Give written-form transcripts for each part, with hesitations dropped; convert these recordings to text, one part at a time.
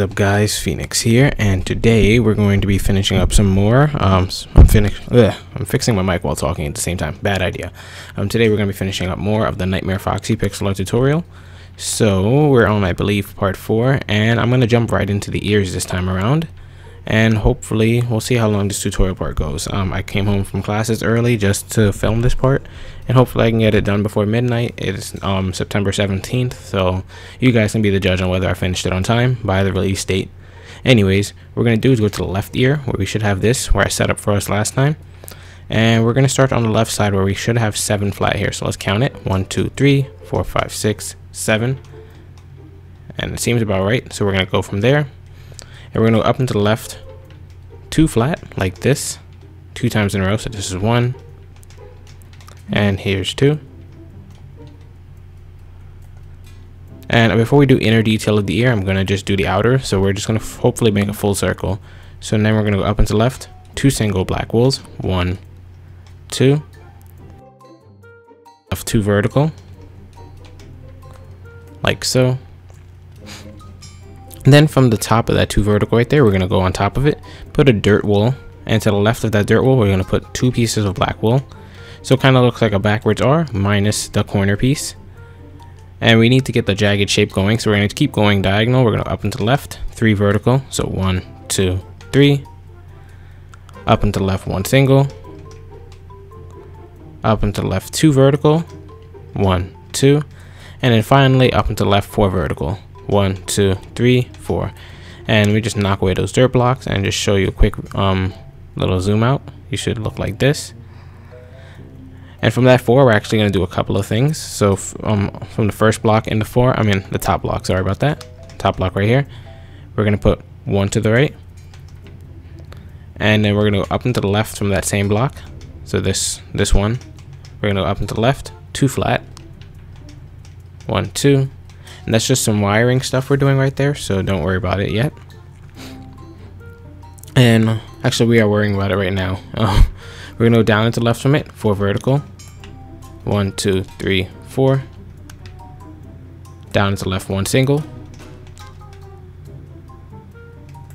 up, guys? Phoenix here, and today we're going to be finishing up some more. I'm fixing my mic while talking at the same time. Bad idea. Today we're going to be finishing up more of the Nightmare Foxy pixel art tutorial. So we're on, I believe, part 4, and I'm going to jump right into the ears this time around. And hopefully we'll see how long this tutorial part goes. I came home from classes early just to film this part, and hopefully I can get it done before midnight. It's September 17th, so you guys can be the judge on whether I finished it on time by the release date. Anyways, what we're going to do is go to the left ear where we should have this, where I set up for us last time. And we're going to start on the left side where we should have 7 flat here. So let's count it. 1, 2, 3, 4, 5, 6, 7. And it seems about right. So we're going to go from there. And we're going to go up and to the left, 2 flat, like this, 2 times in a row. So this is 1, and here's 2. And before we do inner detail of the ear, I'm going to just do the outer. So we're just going to hopefully make a full circle. So then we're going to go up and to the left, 2 single black wools, 1, 2, left 2 vertical, like so. And then from the top of that 2 vertical right there, we're going to go on top of it, put a dirt wool, and to the left of that dirt wool, we're going to put 2 pieces of black wool. So it kind of looks like a backwards R minus the corner piece. And we need to get the jagged shape going, so we're going to keep going diagonal. We're going to up and to the left, 3 vertical, so 1, 2, 3. Up and to the left, 1 single. Up and to the left, 2 vertical, 1, 2. And then finally, up and to the left, 4 vertical. 1, 2, 3, 4, and we just knock away those dirt blocks and just show you a quick little zoom out. You should look like this. And from that 4, we're actually going to do a couple of things. So from the first block in the 4, I mean the top block, sorry about that, top block right here, we're going to put 1 to the right, and then we're going to go up and to the left from that same block. So this one, we're going to go up and to the left, 2 flat, 1, 2. And that's just some wiring stuff we're doing right there, so don't worry about it yet. And actually, we are worrying about it right now. We're going to go down and to the left from it, 4 vertical. 1, 2, 3, 4. Down and to the left, 1 single.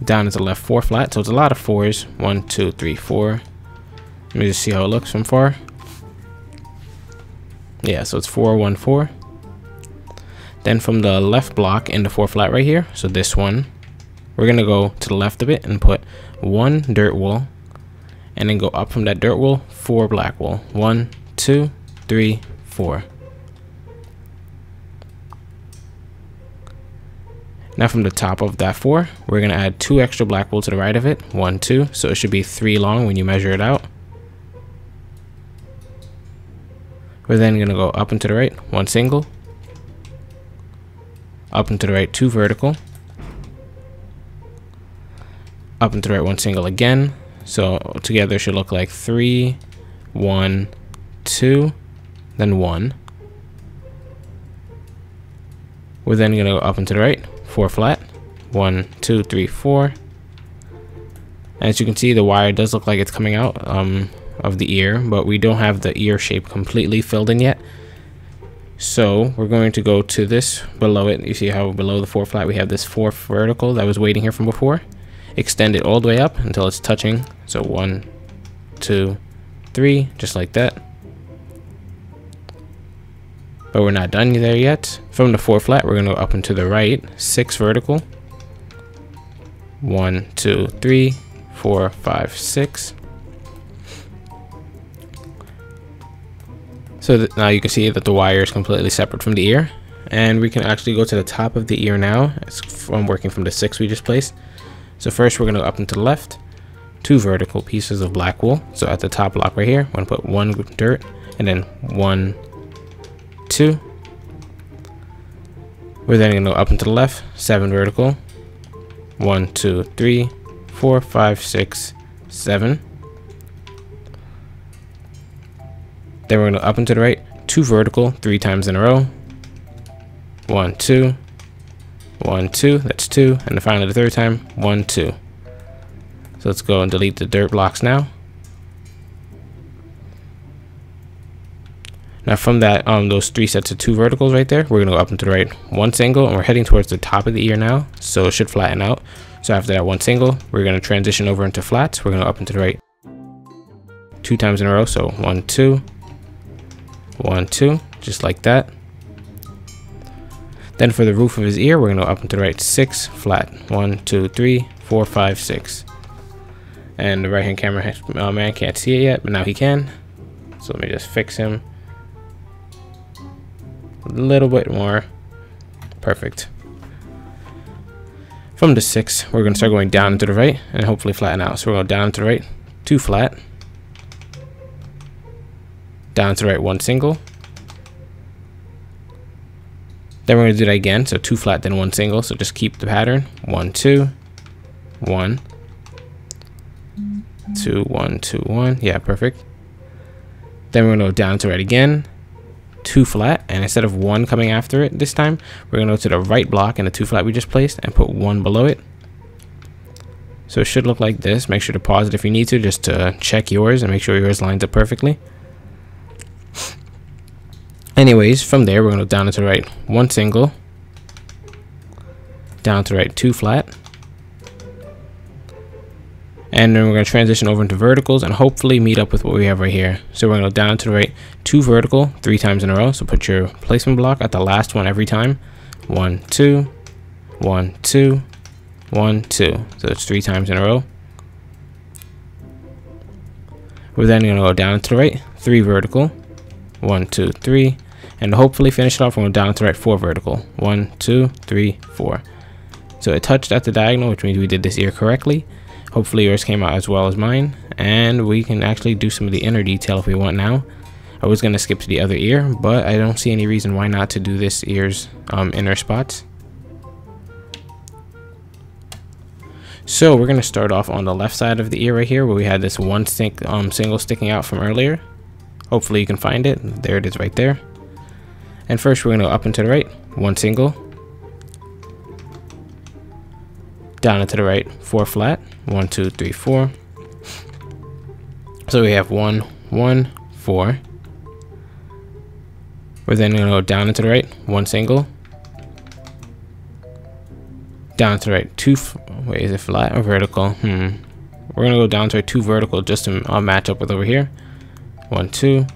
Down and to the left, 4 flat. So it's a lot of 4s. 1, 2, 3, 4. Let me just see how it looks from far. Yeah, so it's 4, 1, 4. Then from the left block in the 4 flat right here, so this one, we're going to go to the left of it and put 1 dirt wool, and then go up from that dirt wool, 4 black wool. 1, 2, 3, 4. Now from the top of that 4, we're going to add 2 extra black wool to the right of it, 1, 2, so it should be 3 long when you measure it out. We're then going to go up and to the right, 1 single. Up and to the right, 2 vertical. Up and to the right, 1 single again. So together it should look like 3, 1, 2, then 1. We're then going to go up and to the right, 4 flat. 1, 2, 3, 4. As you can see, the wire does look like it's coming out of the ear, but we don't have the ear shape completely filled in yet. So we're going to go to this below it. You see how below the 4 flat we have this 4th vertical that was waiting here from before. Extend it all the way up until it's touching. So 1, 2, 3, just like that. But we're not done there yet. From the 4 flat, we're going to go up and to the right, 6 vertical. 1, 2, 3, 4, 5, 6. So now you can see that the wire is completely separate from the ear, and we can actually go to the top of the ear now. I'm working from the 6 we just placed. So first we're going to go up and to the left, 2 vertical pieces of black wool. So at the top block right here, I'm going to put 1 dirt, and then 1, 2. We're then going to go up and to the left, 7 vertical. 1, 2, 3, 4, 5, 6, 7. Then we're going to up and to the right, 2 vertical, 3 times in a row. 1, 2, 1, 2, that's 2, and then finally the 3rd time, 1, 2. So let's go and delete the dirt blocks now. Now from that, those 3 sets of 2 verticals right there, we're gonna go up and to the right 1 single, and we're heading towards the top of the ear now, so it should flatten out. So after that 1 single, we're gonna transition over into flats. We're gonna go up and to the right 2 times in a row, so 1 2 1 2, just like that. Then for the roof of his ear, we're gonna go up and to the right 6 flat, 1 2 3 4 5 6. And the right hand camera man can't see it yet, but now he can. So let me just fix him a little bit more. Perfect. From the 6, we're going to start going down and to the right and hopefully flatten out. So we're going down and to the right 2 flat, down and to the right 1 single. Then we're going to do that again, so 2 flat then 1 single. So just keep the pattern. 1 2 1 2 1 2 1. Yeah, perfect. Then we're going to go down to right again, 2 flat, and instead of 1 coming after it this time, we're going to go to the right block in the 2 flat we just placed and put 1 below it. So it should look like this. Make sure to pause it if you need to, just to check yours and make sure yours lines up perfectly. Anyways, from there we're going to go down to the right 1 single, down to the right 2 flat, and then we're going to transition over into verticals and hopefully meet up with what we have right here. So we're going to go down to the right 2 vertical 3 times in a row. So put your placement block at the last one every time. 1 2 1 2 1 2. So it's 3 times in a row. We're then going to go down to the right 3 vertical, 1 2 3, and hopefully finish it off. We're going down to the right 4 vertical, 1 2 3 4. So it touched at the diagonal, which means we did this ear correctly. Hopefully yours came out as well as mine, and we can actually do some of the inner detail if we want now. I was going to skip to the other ear, but I don't see any reason why not to do this ear's inner spots. So we're going to start off on the left side of the ear right here, where we had this one single sticking out from earlier. Hopefully you can find it. There it is right there. And first we're going to go up and to the right 1 single, down and to the right 4 flat, 1 2 3 4. So we have 1 1 4. We're then going to go down and to the right 1 single, down to the right 2 wait, is it flat or vertical? We're going to go down to right 2 vertical just to match up with over here. 1 2,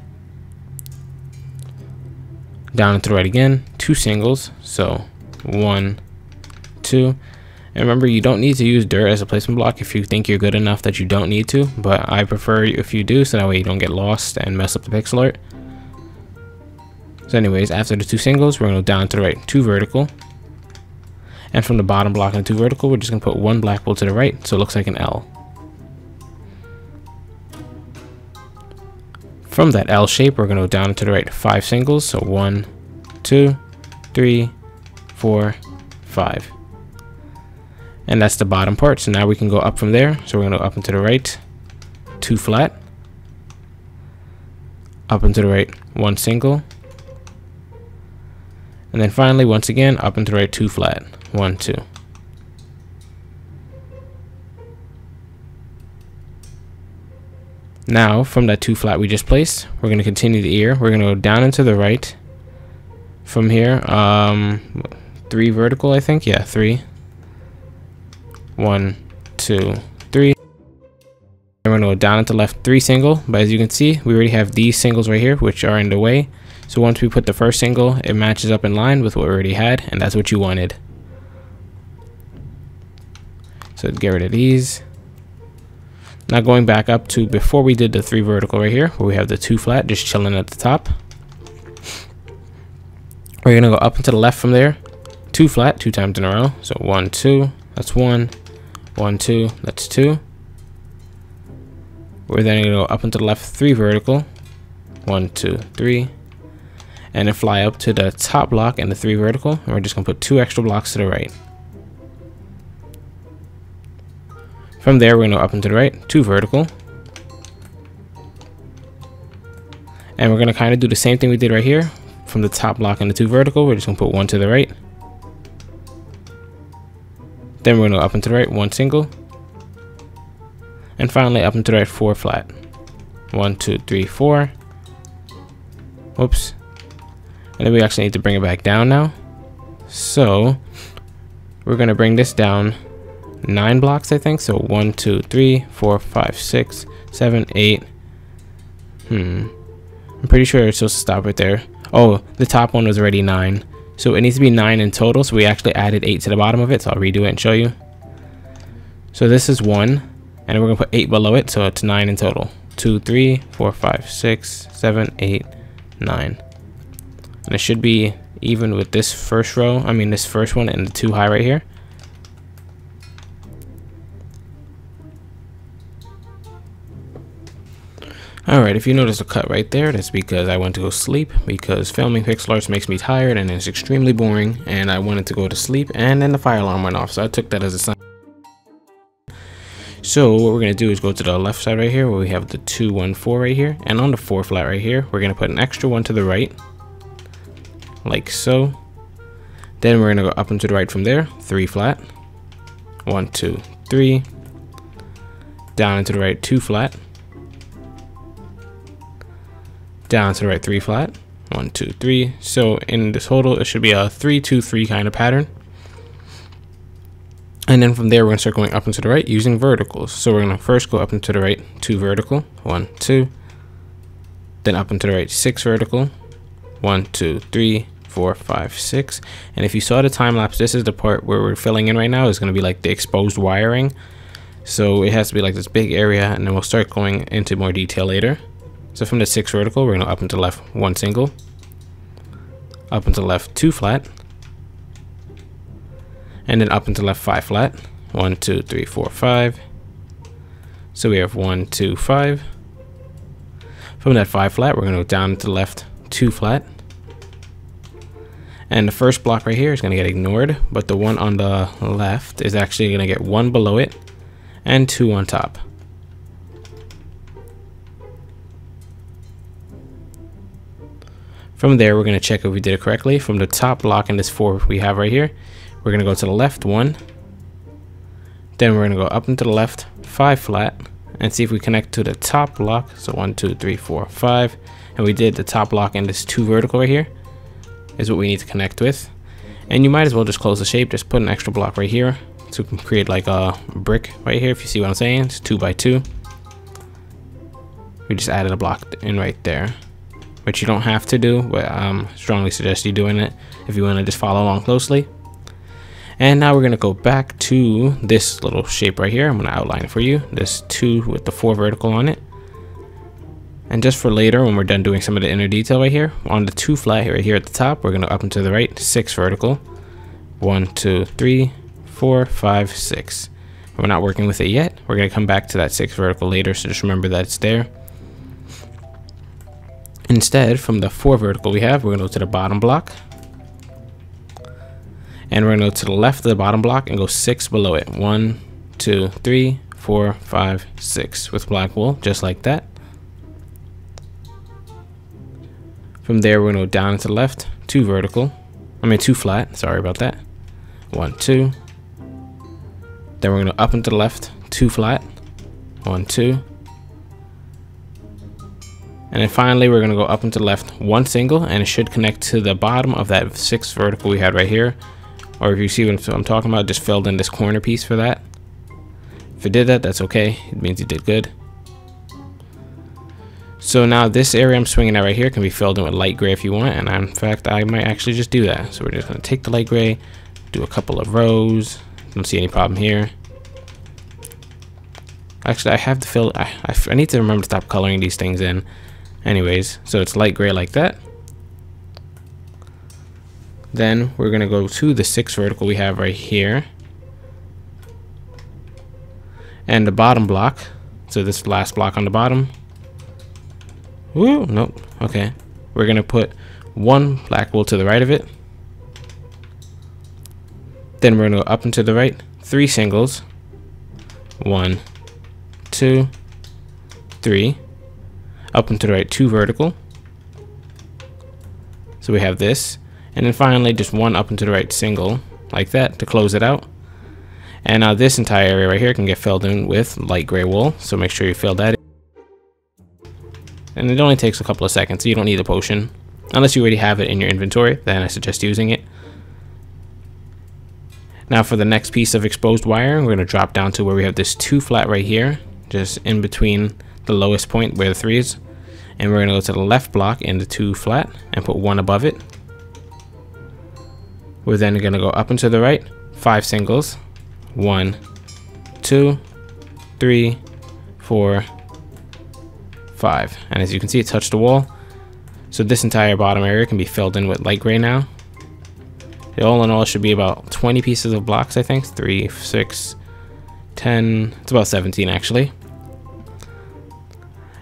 down and to the right again 2 singles, so 1 2. And remember, you don't need to use dirt as a placement block if you think you're good enough that you don't need to, but I prefer if you do, so that way you don't get lost and mess up the pixel art. So anyways, after the 2 singles, we're going to go down to the right 2 vertical, and from the bottom block and 2 vertical, we're just going to put 1 black bolt to the right, so it looks like an L. From that L shape, we're going to go down to the right 5 singles, so 1 2 3 4 5. And that's the bottom part. So now we can go up from there. So we're going to go up and to the right 2 flat, up and to the right 1 single, and then finally once again up and to the right 2 flat, 1 2. Now from that 2 flat we just placed, we're going to continue the ear. We're going to go down and to the right from here, 3 vertical, I think. Yeah, 3. 1 2 3. And we're going to go down and to left 3 single, but as you can see, we already have these singles right here which are in the way. So once we put the first single, it matches up in line with what we already had, and that's what you wanted. So get rid of these. Now going back up to before we did the 3 vertical right here, where we have the 2 flat just chilling at the top. We're going to go up and to the left from there, 2 flat 2 times in a row. So 1 2, that's 1 1 2, that's 2. We're then going to go up and to the left 3 vertical, 1 2 3, and then fly up to the top block and the 3 vertical, and we're just going to put 2 extra blocks to the right. From there we're going to go up and to the right 2 vertical, and we're going to kind of do the same thing we did right here. From the top block and the 2 vertical, we're just going to put 1 to the right. Then we're going to go up and to the right 1 single, and finally up and to the right 4 flat, 1 2 3 4, Whoops. And then we actually need to bring it back down now. So we're going to bring this down 9 blocks, I think. So 1, 2, 3, 4, 5, 6, 7, 8. I'm pretty sure it's supposed to stop right there. Oh, the top one was already 9. So it needs to be 9 in total. So we actually added 8 to the bottom of it. So I'll redo it and show you. So this is 1. And we're going to put 8 below it. So it's 9 in total. 2, 3, 4, 5, 6, 7, 8, 9. And it should be even with this first row. I mean, this first one and the 2 high right here. Alright, if you notice a cut right there, that's because I went to go sleep, because filming pixel arts makes me tired and it's extremely boring, and I wanted to go to sleep, and then the fire alarm went off, so I took that as a sign. So what we're going to do is go to the left side right here where we have the 2, 1, 4 right here, and on the 4 flat right here, we're going to put an extra 1 to the right, like so. Then we're going to go up and to the right from there, 3 flat, 1, 2, 3, down and to the right, 2 flat, down to the right, 3 flat, 1, 2, 3. So in this total, it should be a 3, 2, 3 kind of pattern. And then from there, we're going to start going up and to the right using verticals. So we're going to first go up and to the right, 2 vertical, 1, 2. Then up and to the right, 6 vertical, 1, 2, 3, 4, 5, 6. And if you saw the time lapse, this is the part where we're filling in right now. Is going to be like the exposed wiring. So it has to be like this big area, and then we'll start going into more detail later. So from the 6 vertical, we're going to up and to the left, 1 single, up and to the left, 2 flat, and then up and to the left, 5 flat, 1, 2, 3, 4, 5. So we have 1, 2, 5. From that 5 flat, we're going to go down to the left, 2 flat. And the first block right here is going to get ignored, but the one on the left is actually going to get 1 below it and 2 on top. From there, we're going to check if we did it correctly. From the top block in this 4 we have right here, we're going to go to the left 1. Then we're going to go up and to the left 5 flat and see if we connect to the top block. So 1, 2, 3, 4, 5. And we did the top block in this 2 vertical right here is what we need to connect with. And you might as well just close the shape. Just put an extra block right here to create like a brick right here, if you see what I'm saying. It's 2 by 2. We just added a block in right there, which you don't have to do, but I strongly suggest you doing it if you want to just follow along closely. And now we're going to go back to this little shape right here. I'm going to outline it for you. This 2 with the 4 vertical on it. And just for later, when we're done doing some of the inner detail right here, on the 2 flat right here at the top, we're going to up and to the right, 6 vertical. 1, 2, 3, 4, 5, 6. We're not working with it yet. We're going to come back to that 6 vertical later, so just remember that it's there. Instead, from the 4 vertical we have, we're going to go to the bottom block. And we're going to go to the left of the bottom block and go 6 below it. 1, 2, 3, 4, 5, 6 with black wool, just like that. From there, we're going to go down to the left, 2 vertical. 2 flat, sorry about that. 1, 2. Then we're going to up and to the left, 2 flat. 1, 2. And then finally, we're going to go up and to the left, 1 single, and it should connect to the bottom of that 6 vertical we had right here. Or if you see what I'm talking about, just filled in this corner piece for that. If it did that, that's okay. It means you did good. So now this area I'm swinging at right here can be filled in with light gray if you want. And in fact, I might actually just do that. So we're just going to take the light gray, do a couple of rows. Don't see any problem here. Actually, I have to fill, I need to remember to stop coloring these things in. Anyways, so it's light gray like that. Then we're going to go to the 6 vertical we have right here. And the bottom block. So this last block on the bottom. Woo, nope. Okay. We're going to put 1 black wool to the right of it. Then we're going to go up and to the right. 3 singles. 1, 2, 3. Up and to the right, 2 vertical. So we have this. And then finally, just 1 up and to the right single, like that, to close it out. And now this entire area right here can get filled in with light gray wool. So make sure you fill that in. And it only takes a couple of seconds, so you don't need a potion. Unless you already have it in your inventory, then I suggest using it. Now for the next piece of exposed wiring, we're going to drop down to where we have this 2 flat right here, just in between the lowest point where the 3 is. And we're going to go to the left block in the 2 flat and put 1 above it. We're then going to go up and to the right, 5 singles. 1, 2, 3, 4, 5. And as you can see, it touched the wall. So this entire bottom area can be filled in with light gray now. All in all, it should be about 20 pieces of blocks, I think. 3, 6, 10. It's about 17 actually.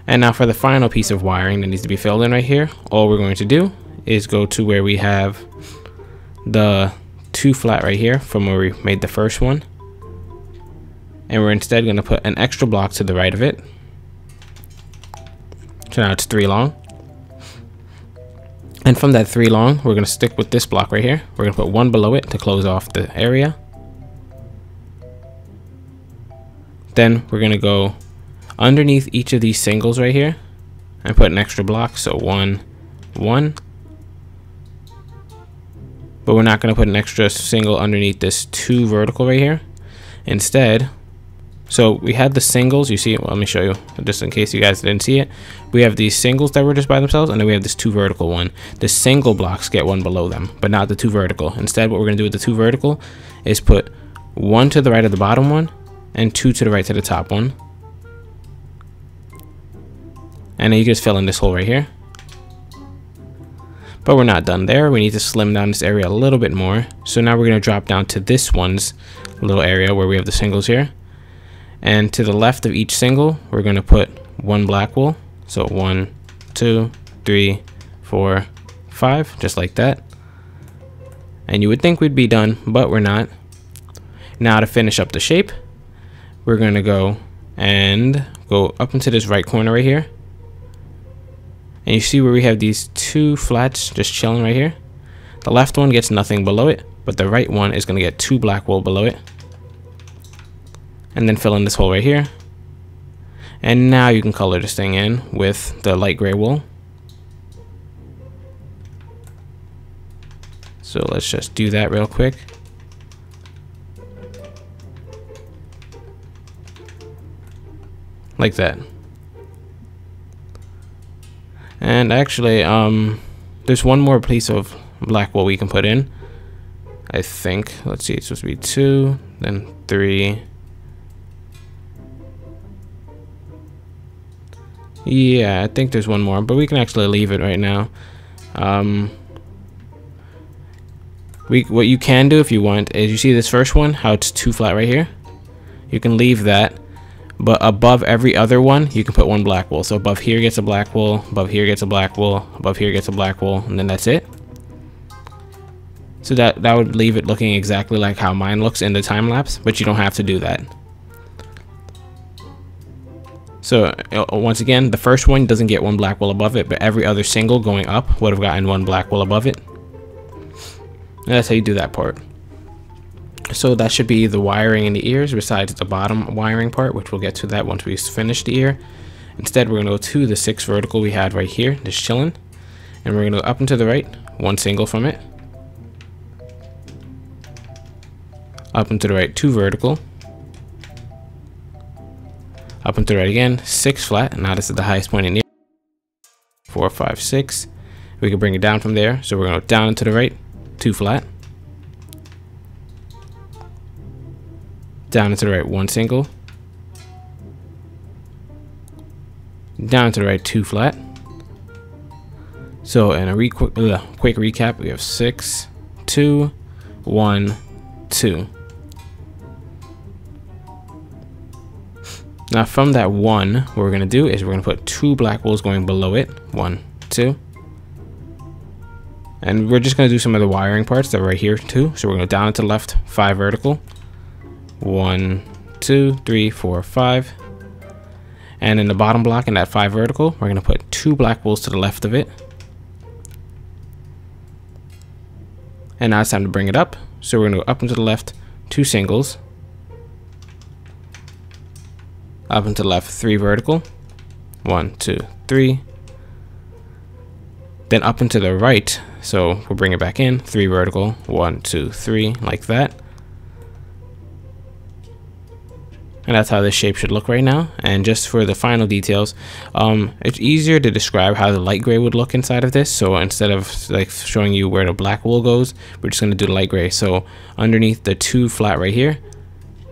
And now for the final piece of wiring that needs to be filled in right here, all we're going to do is go to where we have the 2 flat right here from where we made the first one. And we're instead going to put an extra block to the right of it. So now it's 3 long. And from that 3 long, we're going to stick with this block right here. We're going to put 1 below it to close off the area. Then we're going to go underneath each of these singles right here and put an extra block. So 1, 1. But we're not going to put an extra single underneath this 2 vertical right here. Instead, so we had the singles, you see it, well, let me show you just in case you guys didn't see it. We have these singles that were just by themselves, and then we have this 2 vertical one. The single blocks get 1 below them, but not the 2 vertical. Instead, what we're going to do with the 2 vertical is put 1 to the right of the bottom one and 2 to the right to the top one. And then you just fill in this hole right here. But we're not done there. We need to slim down this area a little bit more. So now we're going to drop down to this one's little area where we have the singles here. And to the left of each single, we're going to put 1 black wool. So 1, 2, 3, 4, 5, just like that. And you would think we'd be done, but we're not. Now to finish up the shape, we're going to go up into this right corner right here. And you see where we have these 2 flats just chilling right here. The left one gets nothing below it, but the right one is going to get 2 black wool below it. And then fill in this hole right here. And now you can color this thing in with the light gray wool. So let's just do that real quick. Like that. And actually, there's one more piece of black wool we can put in, I think. Let's see, it's supposed to be 2, then 3. Yeah, I think there's one more, but we can actually leave it right now. What you can do if you want is, you see this first one, how it's 2 flat right here? You can leave that, but above every other one, you can put 1 black wool. So above here gets a black wool, above here gets a black wool, above here gets a black wool, and then that's it. So that would leave it looking exactly like how mine looks in the time lapse, but you don't have to do that. So once again, the first one doesn't get 1 black wool above it, but every other single going up would have gotten 1 black wool above it. And that's how you do that part. So that should be the wiring in the ears, besides the bottom wiring part, which we'll get to that once we finish the ear. Instead, we're going to go to the 6 vertical we had right here, just chilling. And we're going to go up and to the right, 1 single from it. Up and to the right, 2 vertical. Up and to the right again, 6 flat. Now this is the highest point in the ear. 4, 5, 6. We can bring it down from there. So we're going to go down and to the right, 2 flat. Down and to the right, 1 single. Down and to the right, 2 flat. So in a quick recap, we have 6, 2, 1, 2. Now from that 1, what we're going to do is we're going to put 2 black wools going below it. 1, 2. And we're just going to do some of the wiring parts that are right here too. So we're going to go down to the left, 5 vertical. 1, 2, 3, 4, 5. And in the bottom block in that 5 vertical, we're going to put 2 black wools to the left of it. And now it's time to bring it up. So we're going to go up and to the left, 2 singles. Up and to the left, 3 vertical. 1, 2, 3. Then up and to the right, so we'll bring it back in, 3 vertical, 1, 2, 3, like that. And that's how this shape should look right now. And just for the final details, it's easier to describe how the light gray would look inside of this. So instead of like showing you where the black wool goes, we're just going to do the light gray. So underneath the 2 flat right here,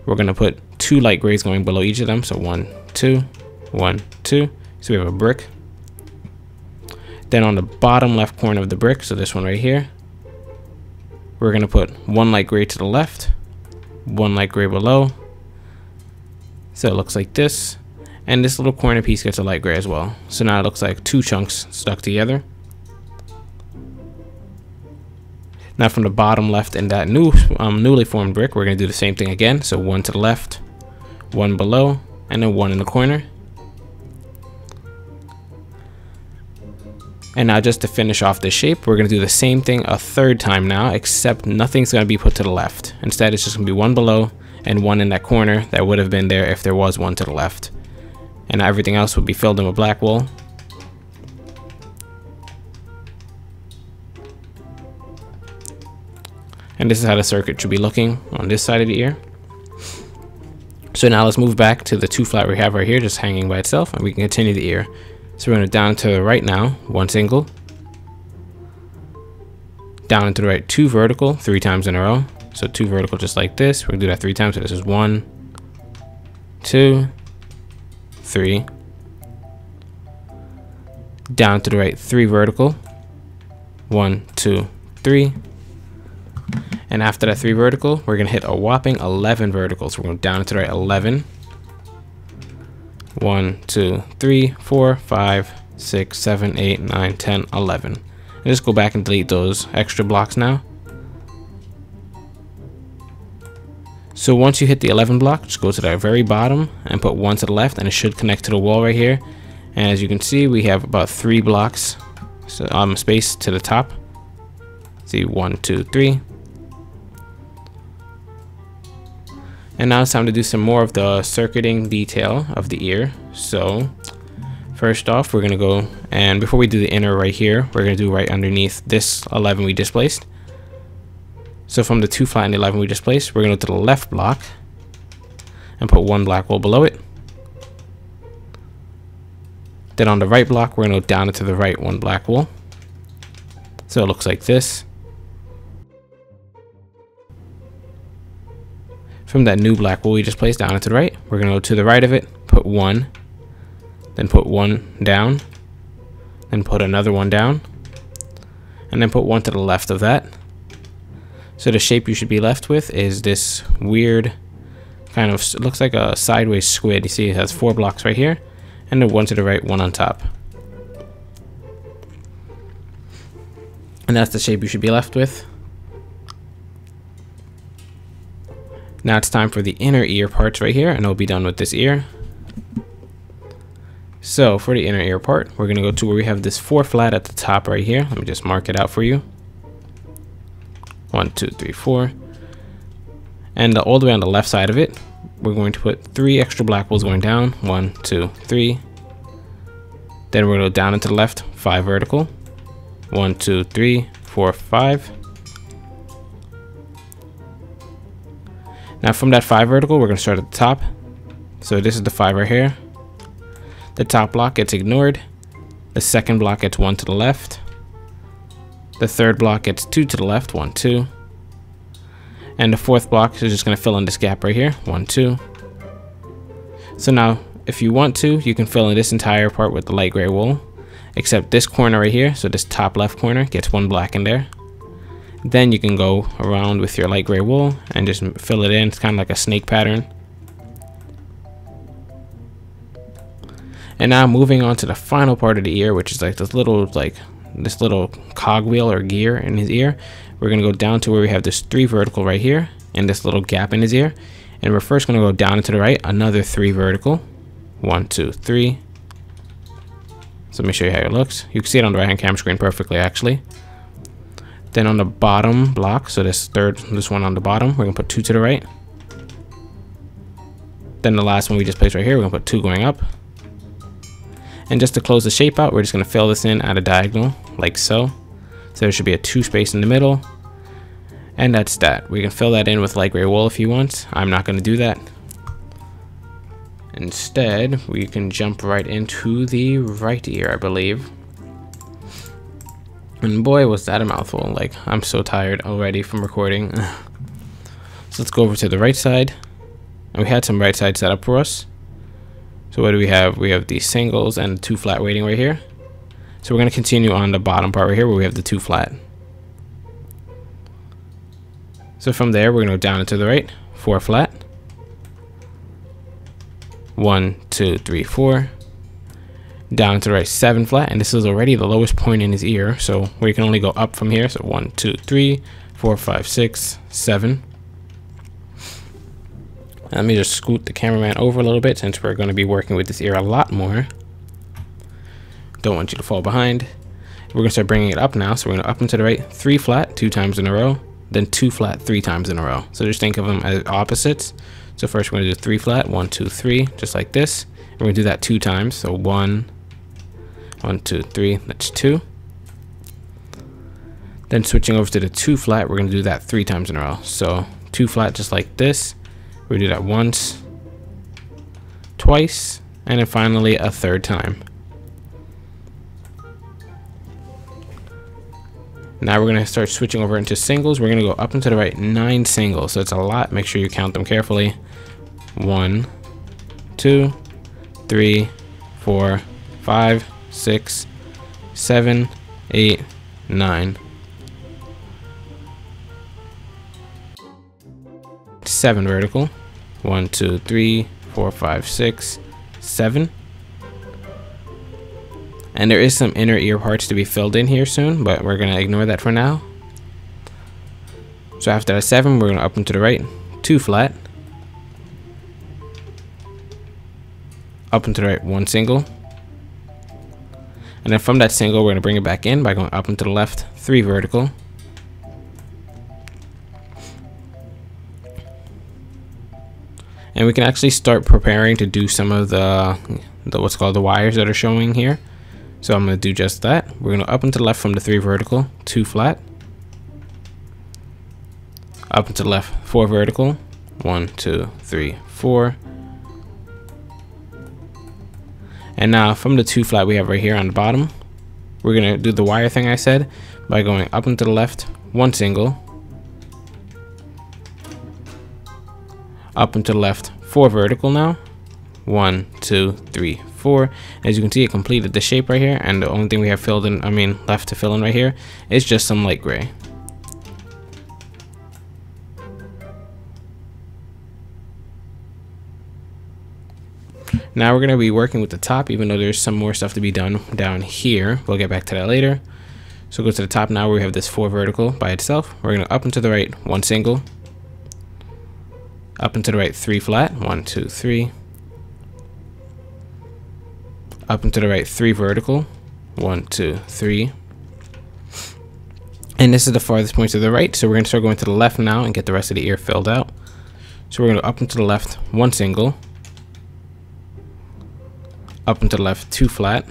we're going to put 2 light grays going below each of them. So 1, 2, 1, 2. So we have a brick. Then on the bottom left corner of the brick, so this one right here, we're going to put 1 light gray to the left, 1 light gray below. So it looks like this, and this little corner piece gets a light gray as well. So now it looks like 2 chunks stuck together. Now from the bottom left in that newly formed brick, we're going to do the same thing again. So 1 to the left, 1 below, and then 1 in the corner. And now just to finish off this shape, we're going to do the same thing a 3rd time now, except nothing's going to be put to the left. Instead, it's just going to be 1 below and 1 in that corner that would have been there if there was 1 to the left. And everything else would be filled in with black wool. And this is how the circuit should be looking on this side of the ear. So now let's move back to the 2 flat we have right here, just hanging by itself, and we can continue the ear. So we're going to down to the right now, 1 single. Down and to the right, 2 vertical, 3 times in a row. So 2 vertical just like this. We're going to do that 3 times. So this is 1, 2, 3. Down to the right, 3 vertical. 1, 2, 3. And after that 3 vertical, we're going to hit a whopping 11 verticals. So we're going down to the right, 11. 1, 2, 3, 4, 5, 6, 7, 8, 9, 10, 11. And just go back and delete those extra blocks now. So once you hit the 11 block, just go to the very bottom and put 1 to the left, and it should connect to the wall right here. And as you can see, we have about 3 blocks space to the top. See, 1, 2, 3. And now it's time to do some more of the circuiting detail of the ear. So first off, we're going to go, and before we do the inner right here, we're going to do right underneath this 11 we displaced. So from the 2 flat and the 11 we displaced, we're going to go to the left block and put 1 black wool below it. Then on the right block, we're going to go down and to the right 1 black wool. So it looks like this. From that new black wool we just placed down and to the right, we're going to go to the right of it, put 1, then put 1 down, then put another 1 down, and then put 1 to the left of that. So the shape you should be left with is this weird kind of, it looks like a sideways squid. You see it has 4 blocks right here, and then 1 to the right, 1 on top. And that's the shape you should be left with. Now it's time for the inner ear parts right here, and it'll be done with this ear. So for the inner ear part, we're going to go to where we have this 4 flat at the top right here. Let me just mark it out for you. 1, 2, 3, 4. And all the way on the left side of it, we're going to put 3 extra black wools going down. 1, 2, 3. Then we're going to go down into the left, 5 vertical. 1, 2, 3, 4, 5. Now from that 5 vertical, we're going to start at the top. So this is the 5 right here. The top block gets ignored. The second block gets 1 to the left. The third block gets 2 to the left, 1, 2. And the fourth block is just going to fill in this gap right here, 1, 2. So now, if you want to, you can fill in this entire part with the light gray wool, except this corner right here, so this top left corner gets 1 black in there. Then you can go around with your light gray wool and just fill it in. It's kind of like a snake pattern. And now moving on to the final part of the ear, which is like this little cogwheel or gear in his ear. We're going to go down to where we have this 3 vertical right here and this little gap in his ear. And we're first going to go down and to the right, another 3 vertical. 1, 2, 3. So let me show you how it looks. You can see it on the right hand camera screen perfectly actually. Then on the bottom block, so this one on the bottom, we're going to put 2 to the right. Then the last one we just placed right here, we're going to put 2 going up. And just to close the shape out, we're just going to fill this in at a diagonal like so. So there should be a 2 space in the middle. And that's that. We can fill that in with light gray wool if you want. I'm not going to do that. Instead, we can jump right into the right ear, I believe. And boy, was that a mouthful. Like, I'm so tired already from recording. So let's go over to the right side. And we had some right side set up for us. So what do we have? We have the singles and 2 flat weighting right here. So we're going to continue on the bottom part right here where we have the 2 flat. So from there, we're going to go down and to the right, 4 flat. 1, 2, 3, 4. Down to the right, 7 flat. And this is already the lowest point in his ear. So we can only go up from here. So 1, 2, 3, 4, 5, 6, 7. Let me just scoot the cameraman over a little bit since we're going to be working with this ear a lot more. Don't want you to fall behind. We're going to start bringing it up now. So we're going to up and to the right, 3 flat, 2 times in a row. Then 2 flat, 3 times in a row. So just think of them as opposites. So first we're going to do 3 flat, 1, 2, 3, just like this. We're going to do that 2 times. So 1, 1, 2, 3, that's 2. Then switching over to the 2 flat, we're going to do that 3 times in a row. So 2 flat, just like this. We do that once, twice, and then finally a 3rd time. Now we're going to start switching over into singles. We're going to go up and to the right, 9 singles. So it's a lot. Make sure you count them carefully. 1, 2, 3, 4, 5, 6, 7, 8, 9. 7 vertical. 1, 2, 3, 4, 5, 6, 7. And there is some inner ear parts to be filled in here soon, but we're going to ignore that for now. So after that 7, we're going to up and to the right, 2 flat. Up and to the right, 1 single. And then from that single, we're going to bring it back in by going up and to the left, 3 vertical. And we can actually start preparing to do some of the what's called the wires that are showing here. So I'm going to do just that. We're going to up and to the left from the 3 vertical, 2 flat. Up and to the left, 4 vertical. 1, 2, 3, 4. And now from the 2 flat we have right here on the bottom, we're going to do the wire thing I said by going up and to the left, 1 single. Up and to the left, 4 vertical now. 1, 2, 3, 4. As you can see, it completed the shape right here, and the only thing we have filled in, left to fill in right here is just some light gray. Now we're going to be working with the top, even though there's some more stuff to be done down here. We'll get back to that later. So go to the top now where we have this 4 vertical by itself. We're going to up and to the right, 1 single. Up and to the right, 3 flat. 1, 2, 3. Up and to the right, 3 vertical. 1, 2, 3. And this is the farthest point to the right. So we're going to start going to the left now and get the rest of the ear filled out. So we're going to up and to the left, 1 single. Up and to the left, 2 flat.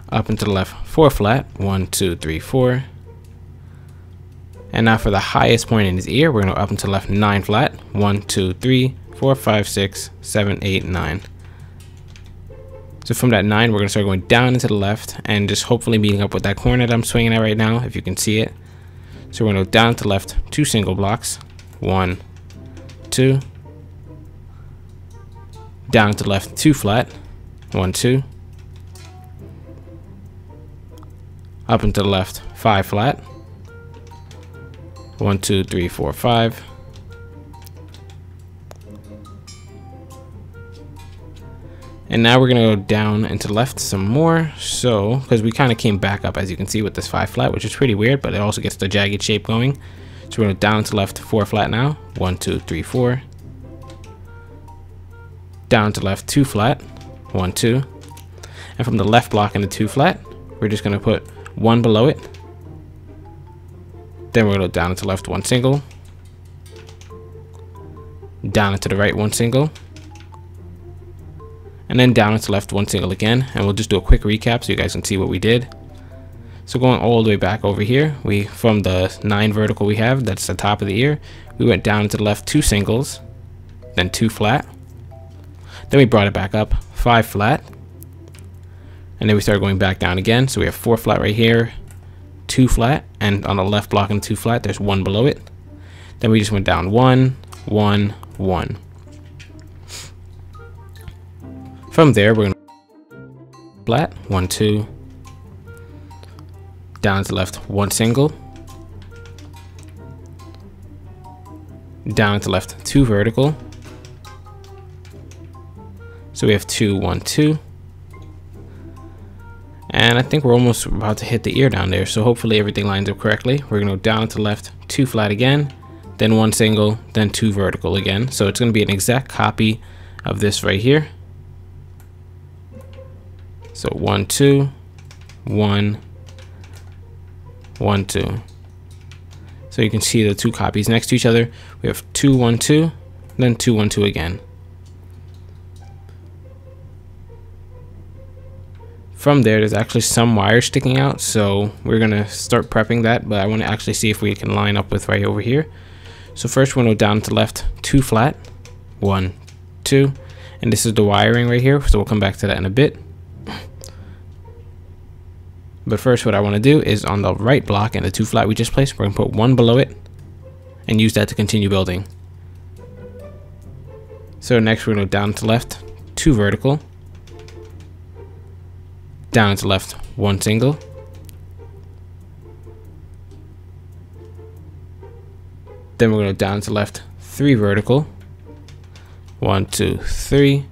Up and to the left, 4 flat. 1, 2, 3, 4. And now for the highest point in his ear, we're going to up and to the left, 9 flat. 1, 2, 3, 4, 5, 6, 7, 8, 9. So from that 9, we're going to start going down into the left and just hopefully meeting up with that corner that I'm swinging at right now, if you can see it. So we're going to go down to the left, 2 single blocks. 1, 2. Down to the left, 2 flat. 1, 2. Up and to the left, 5 flat. 1, 2, 3, 4, 5. And now we're going to go down and to the left some more. So, because we kind of came back up, as you can see, with this 5 flat, which is pretty weird, but it also gets the jagged shape going. So we're going to go down to the left, 4 flat now. 1, 2, 3, 4. Down to the left, 2 flat. 1, 2. And from the left block in the 2 flat, we're just going to put 1 below it. Then we're going to go down and to the left, 1 single. Down and to the right, 1 single. and then down and to left one single again, and we'll just do a quick recap so you guys can see what we did. So going all the way back over here, we from the 9 vertical we have, that's the top of the ear, we went down to the left 2 singles, then 2 flat, then we brought it back up 5 flat, and then we started going back down again. So we have 4 flat right here, 2 flat, and on the left block and 2 flat there's 1 below it. Then we just went down 1 1 1. From there we're gonna flat 1 2, down to the left 1 single, down to the left 2 vertical, so we have 2 1 2, and I think we're almost about to hit the ear down there, so hopefully everything lines up correctly. We're gonna go down to the left 2 flat again, then 1 single, then 2 vertical again, so it's gonna be an exact copy of this right here. So 1 2 1 1 2. So you can see the 2 copies next to each other. We have 2 1 2, then 2 1 2 again. From there, there's actually some wires sticking out, so we're gonna start prepping that, but I want to actually see if we can line up with right over here. So first we're gonna go down to left 2 flat, 1 2, and this is the wiring right here, so we'll come back to that in a bit. But first what I want to do is on the right block and the 2 flat we just placed, we're going to put 1 below it and use that to continue building. So next we're going to go down to left 2 vertical, down to left 1 single, then we're going to go down to left 3 vertical, 1 2 3,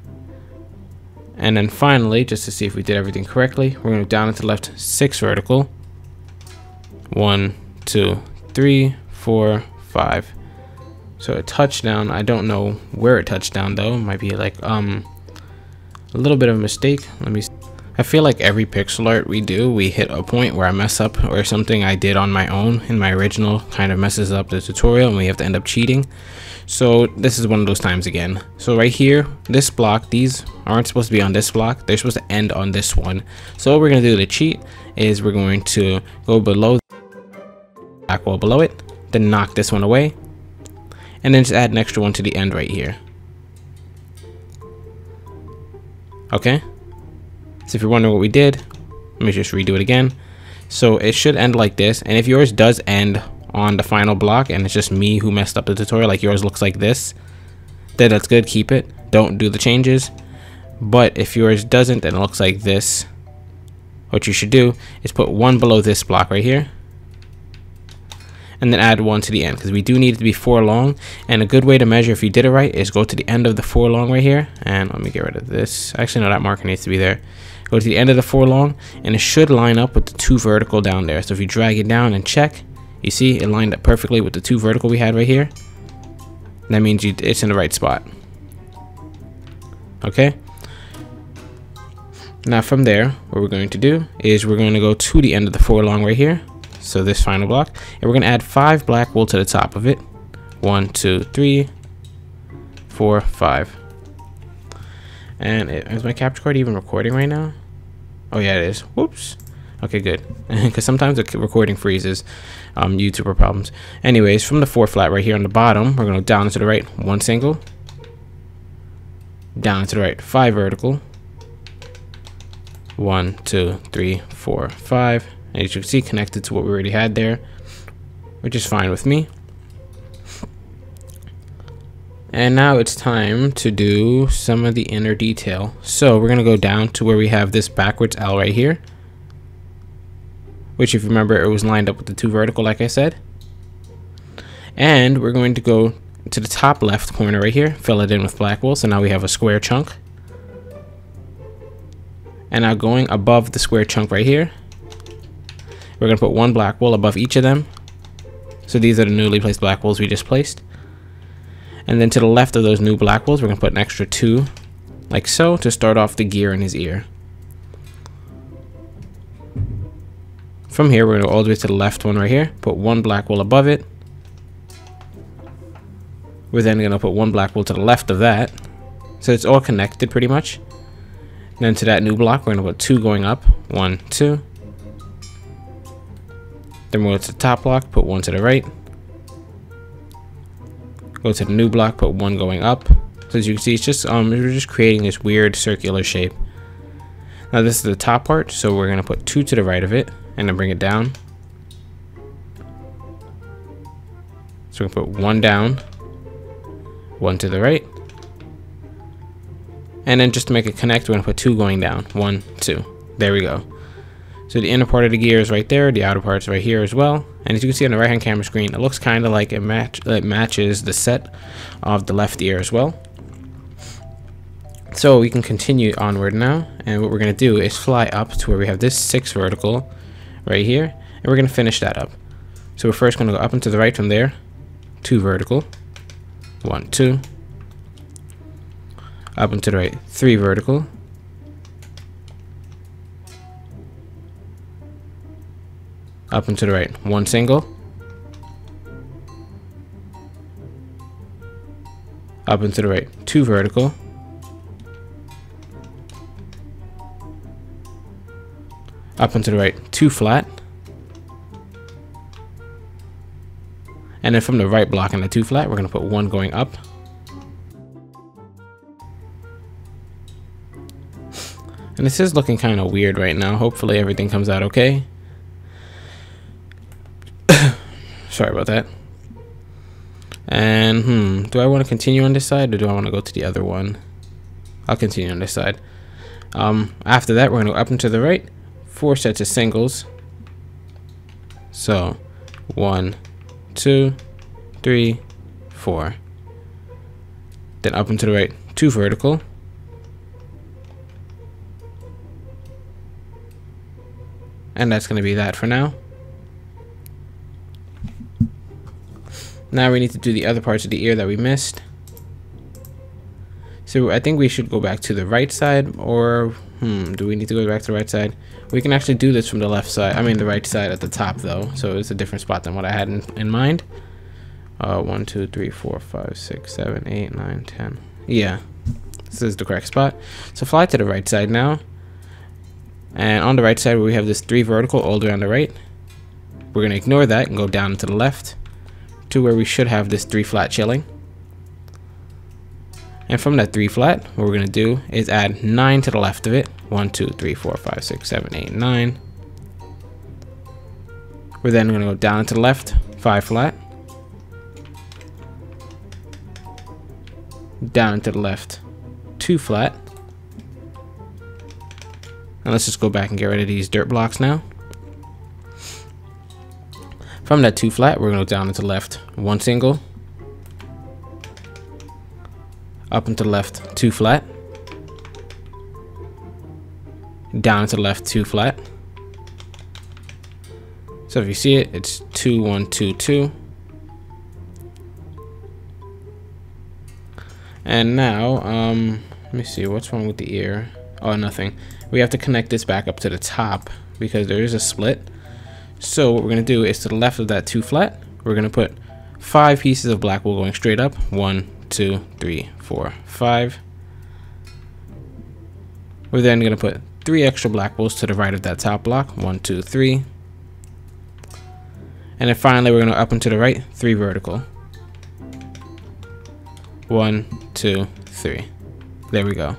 and then finally, just to see if we did everything correctly, we're going to go down into left 6 vertical, 1 2 3 4 5. So a touchdown, I don't know where it touched down though. It might be like a little bit of a mistake. Let me see. I feel like every pixel art we do, we hit a point where I mess up, or something I did on my own in my original kind of messes up the tutorial and we have to end up cheating. So this is one of those times again. So right here, this block, these aren't supposed to be on this block, they're supposed to end on this one. So what we're going to do to cheat is we're going to go below the back wall below it, then knock this one away, and then just add an extra one to the end right here. Okay, so if you're wondering what we did, let me just redo it again. So it should end like this, and if yours does end on the final block and it's just me who messed up the tutorial, like yours looks like this, then that's good, keep it, don't do the changes. But if yours doesn't and it looks like this, what you should do is put 1 below this block right here and then add 1 to the end, because we do need it to be 4 long. And a good way to measure if you did it right is go to the end of the 4 long right here, and let me get rid of this. Actually no, that marker needs to be there. Go to the end of the 4 long and it should line up with the 2 vertical down there. So if you drag it down and check, you see it lined up perfectly with the 2 vertical we had right here. That means it's in the right spot. Okay, now from there what we're going to do is we're going to go to the end of the 4 long right here, so this final block, and we're going to add 5 black wool to the top of it. 1 2 3 4 5. And is my capture card even recording right now? Oh yeah, it is. Whoops. Okay, good, because sometimes the recording freezes. YouTuber problems. Anyways, from the 4 flat right here on the bottom, we're going to go down to the right 1 single, down to the right 5 vertical, 1 2 3 4 5, and as you can see, connected to what we already had there, which is fine with me. And now it's time to do some of the inner detail. So we're going to go down to where we have this backwards L right here, which if you remember, it was lined up with the 2 vertical like I said. And we're going to go to the top left corner right here, fill it in with black wool, so now we have a square chunk. And now going above the square chunk right here, we're going to put 1 black wool above each of them. So these are the newly placed black wools we just placed. And then to the left of those new black wools, we're going to put an extra 2, like so, to start off the gear in his ear. From here, we're going to go all the way to the left one right here, put 1 black wool above it. We're then going to put 1 black wool to the left of that. So it's all connected pretty much. Then to that new block, we're going to put 2 going up. 1, 2. Then we'll go to the top block, put 1 to the right. Go to the new block, put 1 going up. So as you can see, it's just we're just creating this weird circular shape. Now this is the top part, so we're gonna put 2 to the right of it, and then bring it down. So we're gonna put 1 down, 1 to the right, and then just to make it connect, we're gonna put 2 going down. 1, 2. There we go. So the inner part of the gear is right there, the outer part's right here as well. And as you can see on the right hand camera screen, it looks kind of like it matches the set of the left ear as well. So we can continue onward now, and what we're going to do is fly up to where we have this 6 vertical right here, and we're going to finish that up. So we're first going to go up and to the right from there, 2 vertical, 1, 2, up and to the right, 3 vertical, up and to the right, 1 single, up and to the right, 2 vertical, up and to the right, 2 flat, and then from the right block and the 2 flat, we're going to put 1 going up. And this is looking kind of weird right now. Hopefully everything comes out okay. Sorry about that. And do I want to continue on this side, or do I want to go to the other one? I'll continue on this side. After that, we're going to go up and to the right, 4 sets of singles. So 1, 2, 3, 4. Then up and to the right, 2 vertical. And that's going to be that for now. Now we need to do the other parts of the ear that we missed. So I think we should go back to the right side, or do we need to go back to the right side? We can actually do this from the left side, I mean the right side at the top though, so it's a different spot than what I had in mind. 1, 2, 3, 4, 5, 6, 7, 8, 9, 10. Yeah, this is the correct spot. So fly to the right side now. And on the right side where we have this 3 vertical all the way on the right, we're going to ignore that and go down to the left to where we should have this 3 flat chilling. And from that 3 flat, what we're going to do is add 9 to the left of it. 1, 2, 3, 4, 5, 6, 7, 8, 9. We're then going to go down to the left, 5 flat. Down to the left, 2 flat. And let's just go back and get rid of these dirt blocks now. From that 2 flat, we're going to go down into the left, 1 single. Up into the left, 2 flat. Down into the left, 2 flat. So if you see it, it's 2, 1, 2, 2. And now, let me see, what's wrong with the ear? Oh, nothing. We have to connect this back up to the top because there is a split. So what we're going to do is to the left of that 2 flat, we're going to put 5 pieces of black wool going straight up. 1, 2, 3, 4, 5. We're then going to put 3 extra black wools to the right of that top block. 1, 2, 3. And then finally, we're going to up and to the right, 3 vertical. 1, 2, 3. There we go.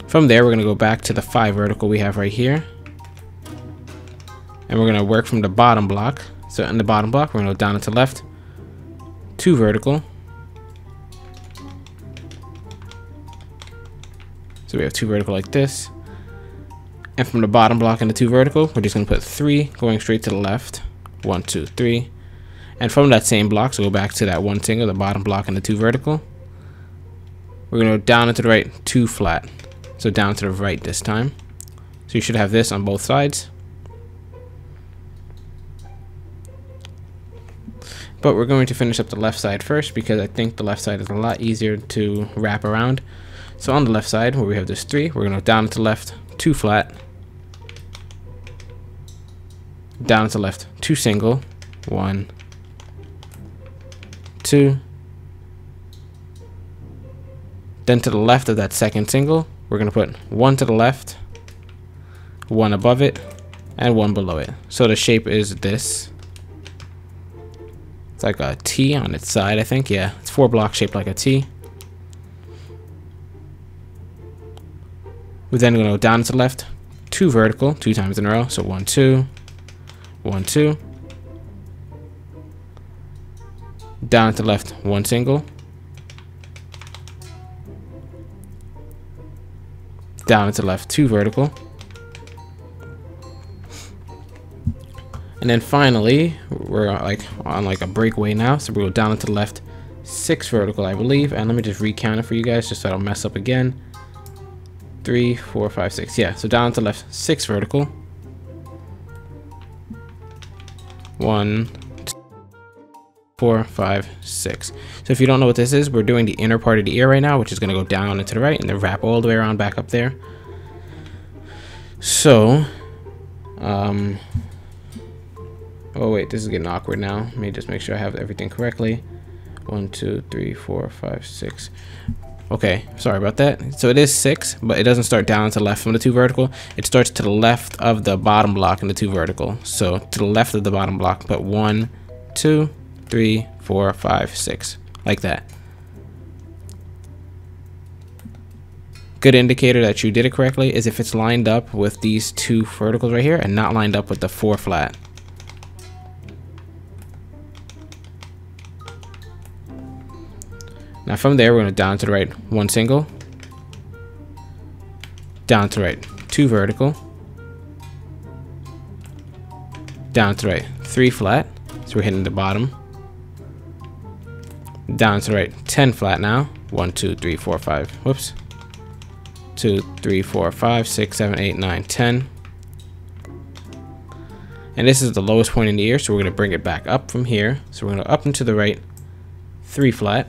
From there, we're going to go back to the 5 vertical we have right here. And we're going to work from the bottom block. So in the bottom block, we're going to go down and to the left, 2 vertical. So we have 2 vertical like this. And from the bottom block and the 2 vertical, we're just going to put 3 going straight to the left. 1, 2, 3. And from that same block, so go back to that 1 single, the bottom block and the 2 vertical. We're going to go down and to the right, 2 flat. So down to the right this time. So you should have this on both sides. But we're going to finish up the left side first because I think the left side is a lot easier to wrap around. So on the left side where we have this 3, we're going to go down to the left, 2 flat. Down to the left, 2 single. 1, 2. Then to the left of that second single, we're going to put one to the left, one above it, and one below it. So the shape is this. It's like a T on its side, I think. Yeah, it's 4 blocks shaped like a T. We're then going to go down to the left, 2 vertical, 2 times in a row. So 1, 2, 1, 2. Down to the left, 1 single. Down to the left, 2 vertical. And then finally, we're like on like a breakaway now. So we'll go down to the left, 6 vertical, I believe. And let me just recount it for you guys just so I don't mess up again. 3, 4, 5, 6. Yeah, so down to the left, 6 vertical. 1, 2, 4, 5, 6. So if you don't know what this is, we're doing the inner part of the ear right now, which is going to go down and to the right and then wrap all the way around back up there. So, oh wait, this is getting awkward now. Let me just make sure I have everything correctly. 1, 2, 3, 4, 5, 6. Okay, sorry about that. So it is 6, but it doesn't start down to the left from the 2 vertical. It starts to the left of the bottom block in the 2 vertical. So to the left of the bottom block, put 1, 2, 3, 4, 5, 6, like that. Good indicator that you did it correctly is if it's lined up with these 2 verticals right here and not lined up with the 4 flat. Now from there, we're going to down to the right, 1 single, down to the right, 2 vertical, down to the right, 3 flat, so we're hitting the bottom, down to the right, 10 flat now, 1, 2, 3, 4, 5, whoops, 2, 3, 4, 5, 6, 7, 8, 9, 10. And this is the lowest point in the ear, so we're going to bring it back up from here. So we're going to up and to the right, 3 flat,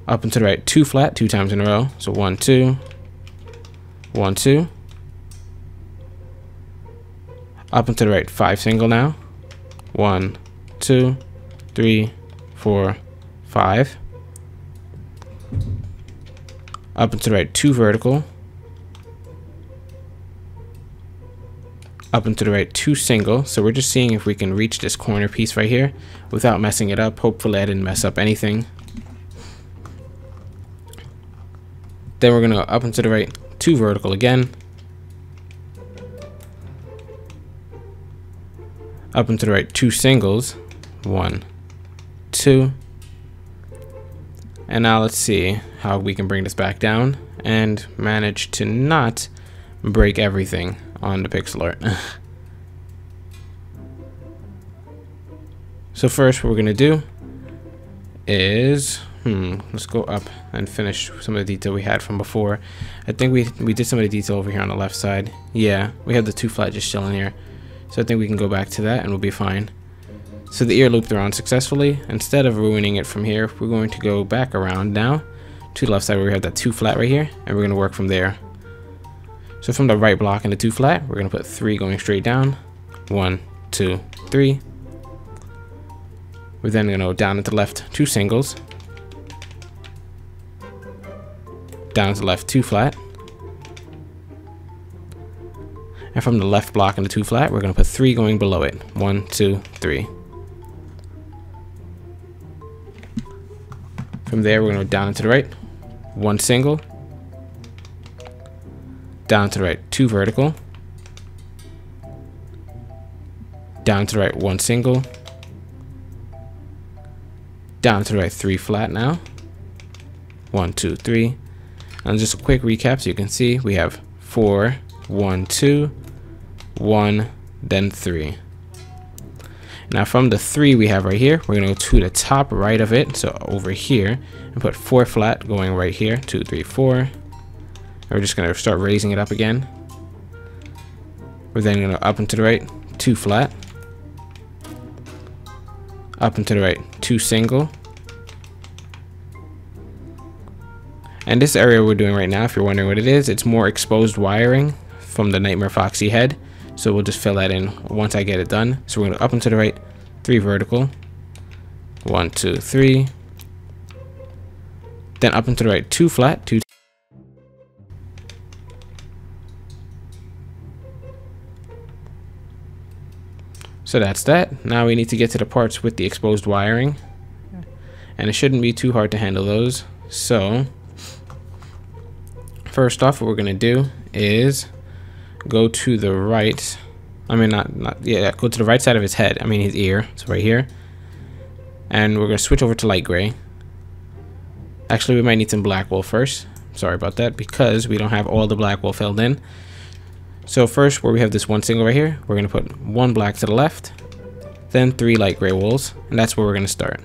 up and to the right, 2 flat, 2 times in a row. So 1, 2, 1, 2. Up and to the right, 5 single now. 1, 2, 3, 4, 5. Up and to the right, 2 vertical. Up and to the right, 2 single. So we're just seeing if we can reach this corner piece right here without messing it up. Hopefully I didn't mess up anything. Then we're going to go up and to the right, 2 vertical again. Up and to the right, 2 singles. 1, 2. And now let's see how we can bring this back down and manage to not break everything on the pixel art. So first what we're going to do is let's go up and finish some of the detail we had from before. I think we did some of the detail over here on the left side. Yeah, we have the 2 flat just chilling here, so I think we can go back to that and we'll be fine. So the ear looped around successfully. Instead of ruining it from here, we're going to go back around now to the left side where we have that 2 flat right here, and we're going to work from there. So from the right block in the 2 flat, we're going to put 3 going straight down. 1, 2, 3. We're then going to go down to the left, 2 singles. Down to the left, 2 flat. And from the left block in the 2 flat, we're going to put 3 going below it. 1, 2, 3. From there, we're going to go down and to the right, 1 single. Down to the right, 2 vertical. Down to the right, 1 single. Down to the right, 3 flat now. 1, 2, 3. And just a quick recap so you can see we have 4, 1, 2, 1, then 3. Now from the 3 we have right here, we're going to go to the top right of it, so over here, and put 4 flat going right here, 2, 3, 4. And we're just going to start raising it up again. We're then going to up and to the right, 2 flat. Up and to the right, 2 single. And this area we're doing right now, if you're wondering what it is, it's more exposed wiring from the Nightmare Foxy head. So we'll just fill that in once I get it done. So we're going to up and to the right, 3 vertical. 1, 2, 3. Then up and to the right, 2 flat, 2. So that's that. Now we need to get to the parts with the exposed wiring, and it shouldn't be too hard to handle those. So first off, what we're gonna do is go to the right. I mean, go to the right side of his head. I mean, his ear. So right here, and we're gonna switch over to light gray. Actually, we might need some black wool first. Sorry about that, because we don't have all the black wool filled in. So first, where we have this one single right here, we're gonna put 1 black to the left, then 3 light gray wools, and that's where we're gonna start.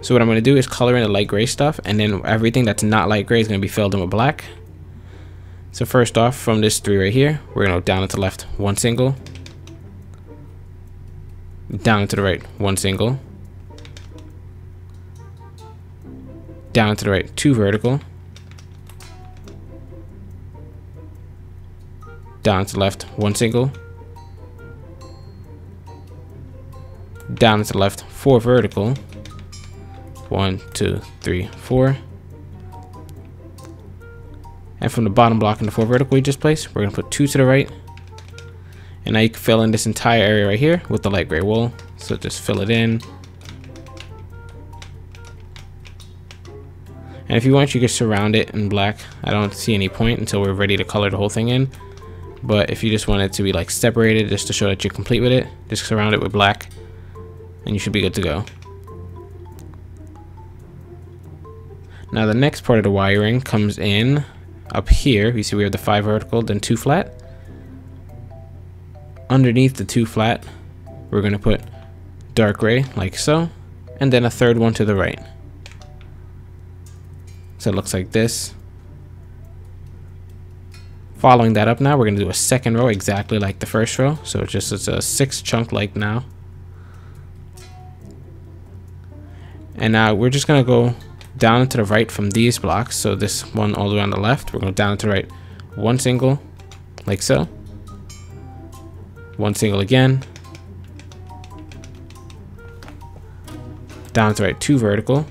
So what I'm gonna do is color in the light gray stuff, and then everything that's not light gray is gonna be filled in with black. So first off, from this 3 right here, we're gonna go down and to the left, 1 single, down and to the right, 1 single, down and to the right, 2 vertical, down to the left, 1 single, down to the left, 4 vertical, 1, 2, 3, 4, and from the bottom block in the 4 vertical we just placed, we're gonna put 2 to the right, and now you can fill in this entire area right here with the light gray wool. So just fill it in, and if you want, you can surround it in black. I don't see any point until we're ready to color the whole thing in. But if you just want it to be like separated, just to show that you're complete with it, just surround it with black and you should be good to go. Now the next part of the wiring comes in up here. You see we have the 5 vertical, then 2 flat. Underneath the 2 flat, we're going to put dark gray like so, and then a 3rd one to the right. So it looks like this. Following that up, now we're going to do a 2nd row exactly like the 1st row. So it's a 6 chunk like now. And now we're just going to go down and to the right from these blocks. So this one all the way on the left, we're going to down and to the right, 1 single like so, 1 single again, down to the right, 2 vertical,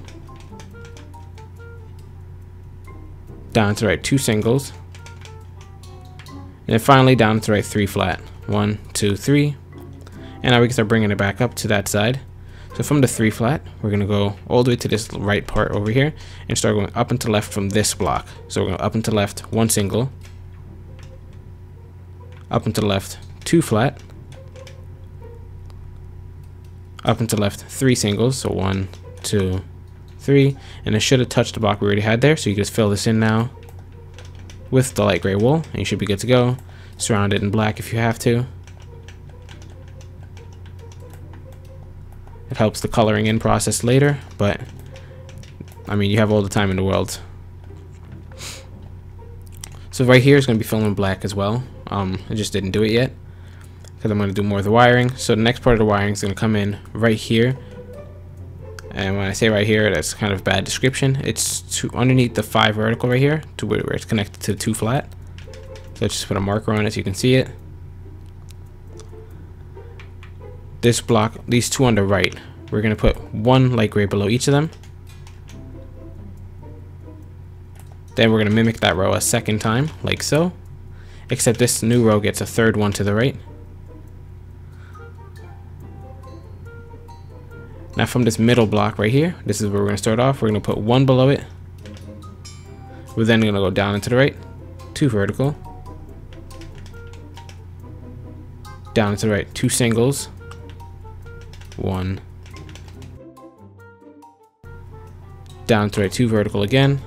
down to the right, 2 singles, and then finally down to the right, 3 flat, 1, 2, 3. And now we can start bringing it back up to that side. So from the 3 flat, we're going to go all the way to this right part over here and start going up and to left from this block. So we're going up and to left, 1 single, up and to the left, 2 flat, up and to left, 3 singles, so 1, 2, 3, and it should have touched the block we already had there. So you just fill this in now with the light gray wool, and you should be good to go. Surround it in black if you have to. It helps the coloring in process later, but I mean, you have all the time in the world. So right here is going to be filled in black as well. I just didn't do it yet because I'm going to do more of the wiring. So the next part of the wiring is going to come in right here. And when I say right here, that's kind of bad description. It's underneath the 5 vertical right here to where it's connected to the 2 flat. So let's just put a marker on it so you can see it. This block, these 2 on the right, we're going to put 1 light gray below each of them. Then we're going to mimic that row a 2nd time, like so. Except this new row gets a 3rd one to the right. Now from this middle block right here, this is where we're going to start off. We're going to put 1 below it. We're then going to go down and to the right, 2 vertical. Down and to the right, 2 singles. 1. Down to the right, 2 vertical again.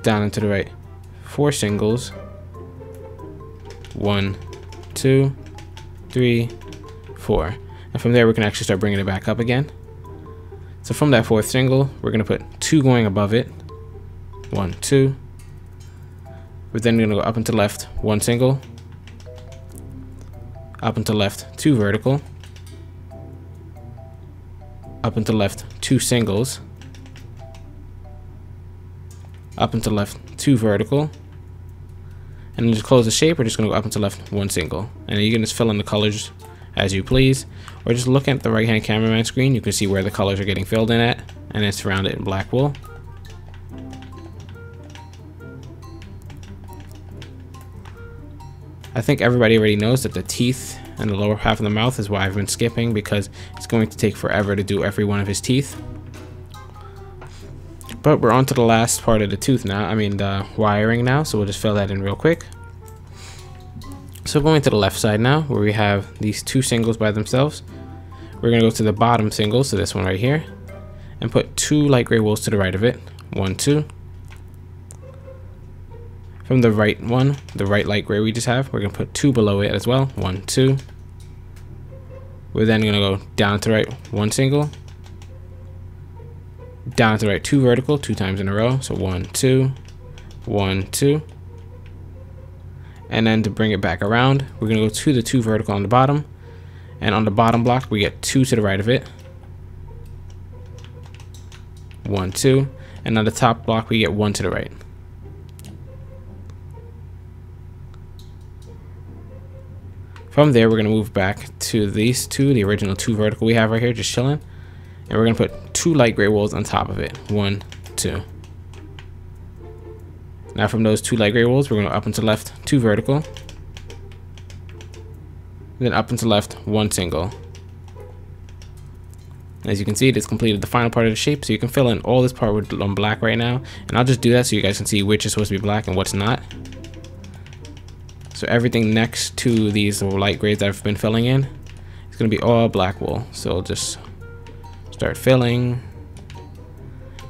Down and to the right, 4 singles. 1, 2, 3, 4. And from there we can actually start bringing it back up again. So from that 4th single, we're going to put 2 going above it. 1, 2. We're then going to go up and to the left, 1 single. Up and to the left, 2 vertical. Up and to the left, 2 singles. Up and to the left, 2 vertical. And then to close the shape, we're just going to go up and to the left, 1 single. And you can just fill in the colors as you please, or just look at the right hand cameraman screen. You can see where the colors are getting filled in at, and it's surrounded in black wool. I think everybody already knows that the teeth and the lower half of the mouth is why I've been skipping, because it's going to take forever to do every one of his teeth. But we're on to the last part of the tooth now, I mean the wiring now, so we'll just fill that in real quick. So going to the left side now, where we have these two singles by themselves, we're going to go to the bottom single, so this one right here, and put two light gray wools to the right of it. 1, 2. From the right one, the right light gray we just have, we're going to put two below it as well. 1, 2. We're then going to go down to right, one single, down to right, two vertical, 2 times in a row. So 1, 2, 1, 2. And then to bring it back around, we're going to go to the 2 vertical on the bottom. And on the bottom block, we get 2 to the right of it. 1, 2. And on the top block, we get 1 to the right. From there, we're going to move back to these two, the original 2 vertical we have right here, just chilling. And we're going to put 2 light gray wools on top of it. 1, 2. Now from those 2 light gray wools, we're going to up and to left, 2 vertical. Then up and to left, 1 single. As you can see, it has completed the final part of the shape, so you can fill in all this part with black right now. And I'll just do that so you guys can see which is supposed to be black and what's not. So everything next to these light grays that I've been filling in is going to be all black wool. So I'll just start filling.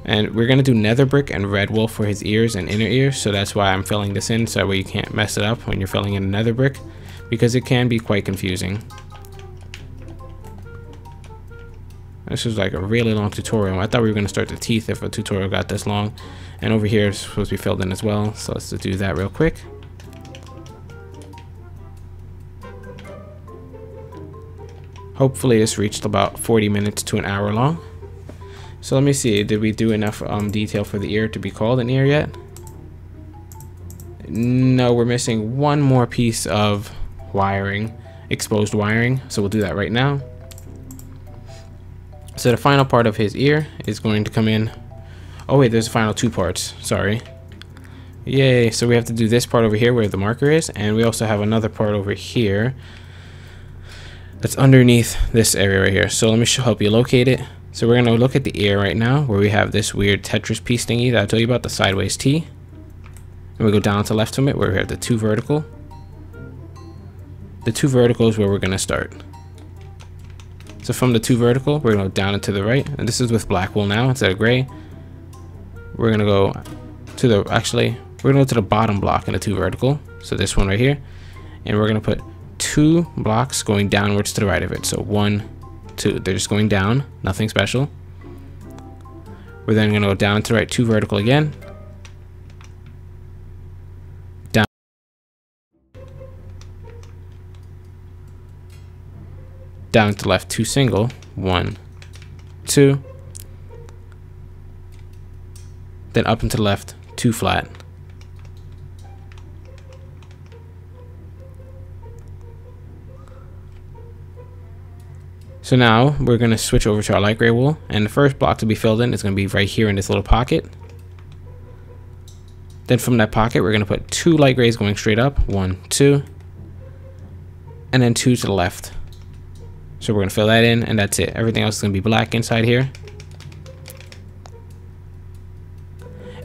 And we're going to do nether brick and red wool for his ears and inner ears. So that's why I'm filling this in, so that way you can't mess it up when you're filling in nether brick, because it can be quite confusing. This is like a really long tutorial. I thought we were going to start the teeth if a tutorial got this long. And over here is supposed to be filled in as well. So let's do that real quick. Hopefully this reached about 40 minutes to an hour long. So let me see, did we do enough detail for the ear to be called an ear yet? No, we're missing one more piece of wiring, exposed wiring. So we'll do that right now. So the final part of his ear is going to come in. Oh wait, there's the final 2 parts, sorry. Yay, so we have to do this part over here where the marker is, and we also have another part over here that's underneath this area right here. So let me help you locate it. So we're gonna look at the ear right now, where we have this weird Tetris piece thingy that I told you about, the sideways T. And we go down to left from it, where we have the 2 vertical. The 2 vertical is where we're gonna start. So from the 2 vertical, we're gonna go down and to the right, and this is with black wool now instead of gray. We're gonna go to the, we're gonna go to the bottom block in the 2 vertical. So this one right here, and we're gonna put 2 blocks going downwards to the right of it. So 1, 2, they're just going down, nothing special. We're then gonna go down to the right, 2 vertical again. Down. Down to left, 2 single. 1, 2. Then up and to the left, 2 flat. So now we're going to switch over to our light gray wool, and the first block to be filled in is going to be right here in this little pocket. Then from that pocket, we're going to put 2 light grays going straight up, 1, 2, and then 2 to the left. So we're going to fill that in, and that's it. Everything else is going to be black inside here.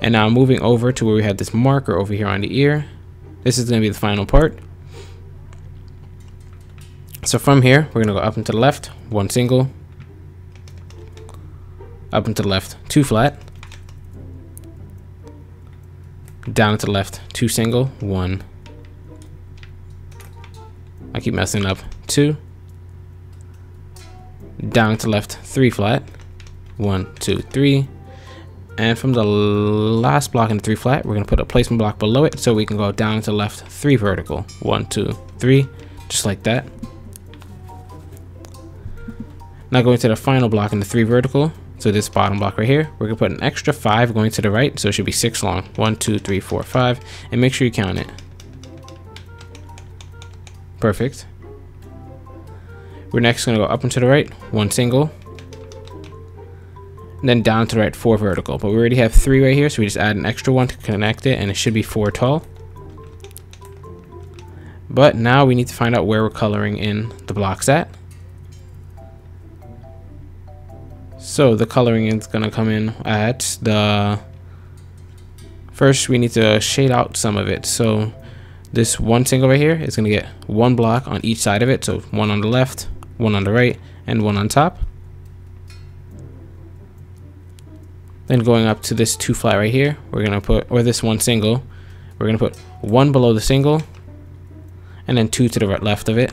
And now moving over to where we have this marker over here on the ear. This is going to be the final part. So from here, we're going to go up and to the left, 1 single, up and to the left, 2 flat, down to the left, 2 single, 1, I keep messing up, 2, down to the left, 3 flat, 1, 2, 3, and from the last block in the 3 flat, we're going to put a placement block below it so we can go down to the left, 3 vertical, 1, 2, 3, just like that. Now going to the final block in the 3 vertical, so this bottom block right here, we're gonna put an extra 5 going to the right, so it should be 6 long. 1, 2, 3, 4, 5, and make sure you count it. Perfect. We're next going to go up and to the right, 1 single, and then down to the right, 4 vertical. But we already have 3 right here, so we just add an extra 1 to connect it, and it should be 4 tall. But now we need to find out where we're coloring in the blocks at. So the coloring is going to come in at the... First, we need to shade out some of it. So this 1 single right here is going to get 1 block on each side of it. So 1 on the left, 1 on the right, and 1 on top. Then going up to this 2 flat right here, we're going to put, or this 1 single, we're going to put 1 below the single, and then 2 to the left of it.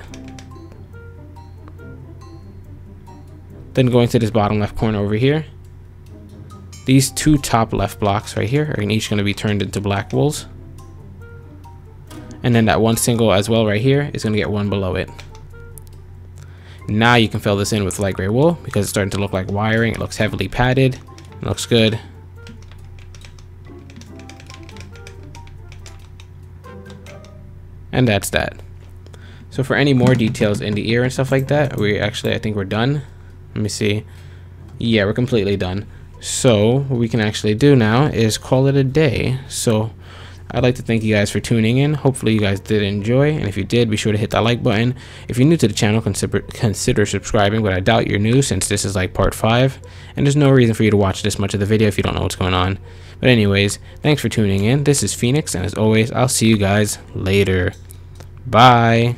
Then going to this bottom left corner over here, these 2 top left blocks right here are each going to be turned into black wools. And then that 1 single as well right here is going to get 1 below it. Now you can fill this in with light gray wool because it's starting to look like wiring. It looks heavily padded. It looks good. And that's that. So for any more details in the ear and stuff like that, I think we're done. Let me see. Yeah, we're completely done. So what we can actually do now is call it a day. So I'd like to thank you guys for tuning in. Hopefully you guys did enjoy, and if you did, be sure to hit that like button. If you're new to the channel, consider subscribing, but I doubt you're new since this is like part 5, and there's no reason for you to watch this much of the video if you don't know what's going on. But anyways, thanks for tuning in. This is Phoenix, and as always, I'll see you guys later. Bye.